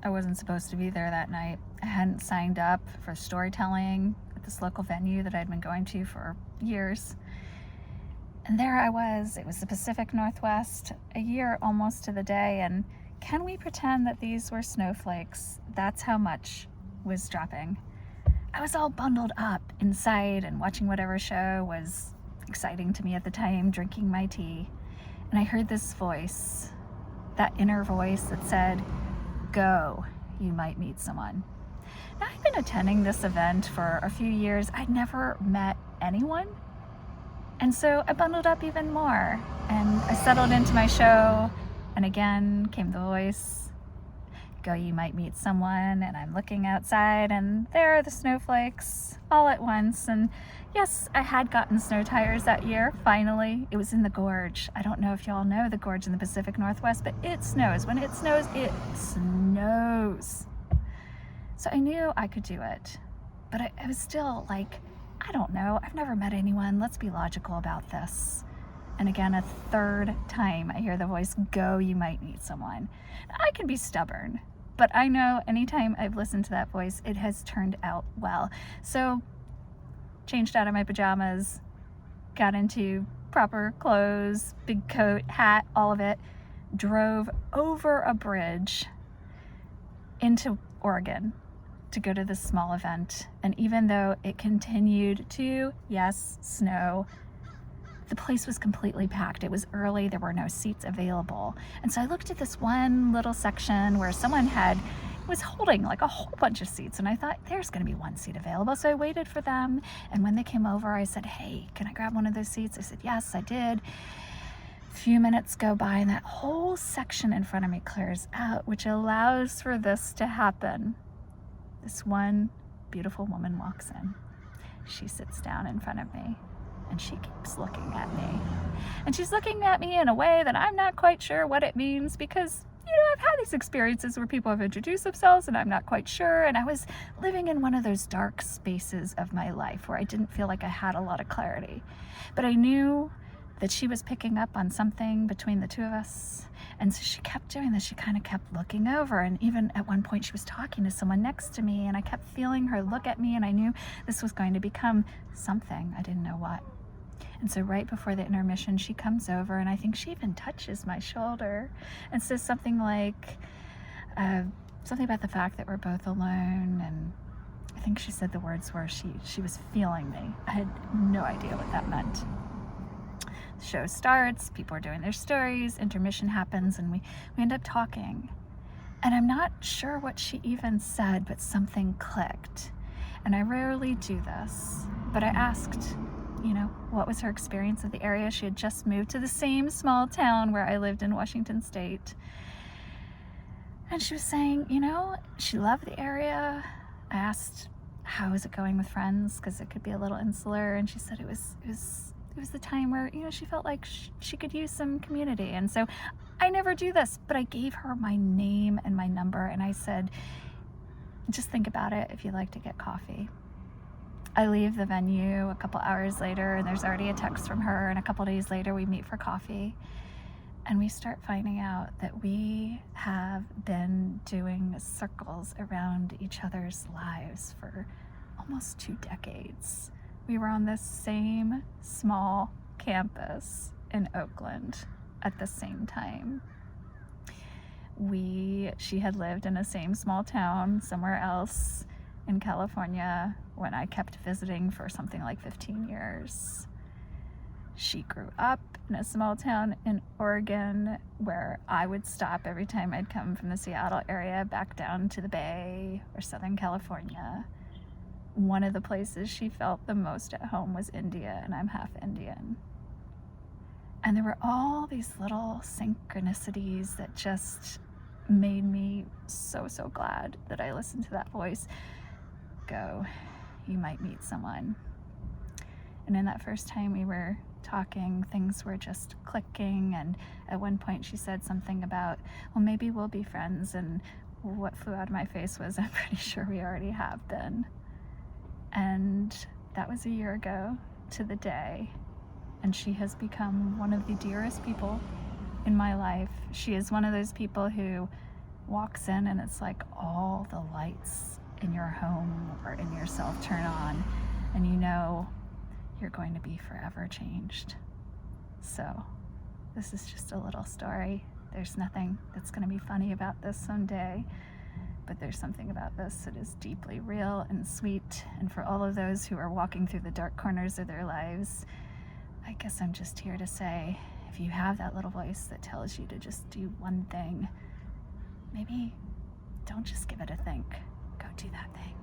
I wasn't supposed to be there that night. I hadn't signed up for storytelling at this local venue that I'd been going to for years. And there I was. It was the Pacific Northwest, a year almost to the day. And can we pretend that these were snowflakes? That's how much was dropping. I was all bundled up inside and watching whatever show was exciting to me at the time, drinking my tea. And I heard this voice, that inner voice that said, "Go, you might meet someone." Now, I'd been attending this event for a few years. I'd never met anyone. And so I bundled up even more. And I settled into my show. And again came the voice, "Go, you might meet someone." And I'm looking outside, and there are the snowflakes all at once. And yes, I had gotten snow tires that year, finally. It was in the gorge. I don't know if y'all know the gorge in the Pacific Northwest, but it snows. When it snows, it snows. So I knew I could do it. But I was still like, I don't know. I've never met anyone. Let's be logical about this. And again, a third time, I hear the voice, "Go, you might meet someone." I can be stubborn, but I know anytime I've listened to that voice, it has turned out well. So, changed out of my pajamas, got into proper clothes, big coat, hat, all of it, drove over a bridge into Oregon to go to this small event. And even though it continued to, yes, snow, the place was completely packed. It was early, there were no seats available. And so I looked at this one little section where someone was holding like a whole bunch of seats, and I thought, there's gonna be one seat available. So I waited for them, and when they came over, I said, "Hey, can I grab one of those seats?" They said, "Yes," I did. A few minutes go by, and that whole section in front of me clears out, which allows for this to happen. This one beautiful woman walks in. She sits down in front of me, and she keeps looking at me. And she's looking at me in a way that I'm not quite sure what it means, because, I've had these experiences where people have introduced themselves and I'm not quite sure. And I was living in one of those dark spaces of my life where I didn't feel like I had a lot of clarity. But I knew that she was picking up on something between the two of us. And so she kept doing this. She kind of kept looking over. And even at one point she was talking to someone next to me, and I kept feeling her look at me, and I knew this was going to become something. I didn't know what. And so right before the intermission, she comes over, and I think she even touches my shoulder and says something like, something about the fact that we're both alone. And I think she said the words were she was feeling me. I had no idea what that meant. The show starts, people are doing their stories, intermission happens, and we end up talking. And I'm not sure what she even said, but something clicked. And I rarely do this, but I asked, what was her experience of the area. She had just moved to the same small town where I lived in Washington State. And she was saying, she loved the area. I asked, how is it going with friends? Because it could be a little insular. And she said it was the time where, she felt like she could use some community. And so I never do this, but I gave her my name and my number. And I said, just think about it if you'd like to get coffee. I leave the venue a couple hours later, and there's already a text from her, and a couple days later we meet for coffee, and we start finding out that we have been doing circles around each other's lives for almost 2 decades. We were on this same small campus in Oakland at the same time. She had lived in the same small town somewhere else in California when I kept visiting for something like 15 years. She grew up in a small town in Oregon where I would stop every time I'd come from the Seattle area back down to the Bay or Southern California. One of the places she felt the most at home was India, and I'm half Indian. And there were all these little synchronicities that just made me so glad that I listened to that voice. Go, you might meet someone. And in that first time we were talking, things were just clicking, and at one point she said something about, well, maybe we'll be friends, and what flew out of my face was, I'm pretty sure we already have been. And that was a year ago to the day, and she has become one of the dearest people in my life. She is one of those people who walks in and it's like all the lights in your home or in yourself turn on, and you know you're going to be forever changed. So this is just a little story. There's nothing that's going to be funny about this someday, but there's something about this that is deeply real and sweet. And for all of those who are walking through the dark corners of their lives, I guess I'm just here to say, if you have that little voice that tells you to just do one thing, maybe don't just give it a think. Go do that thing.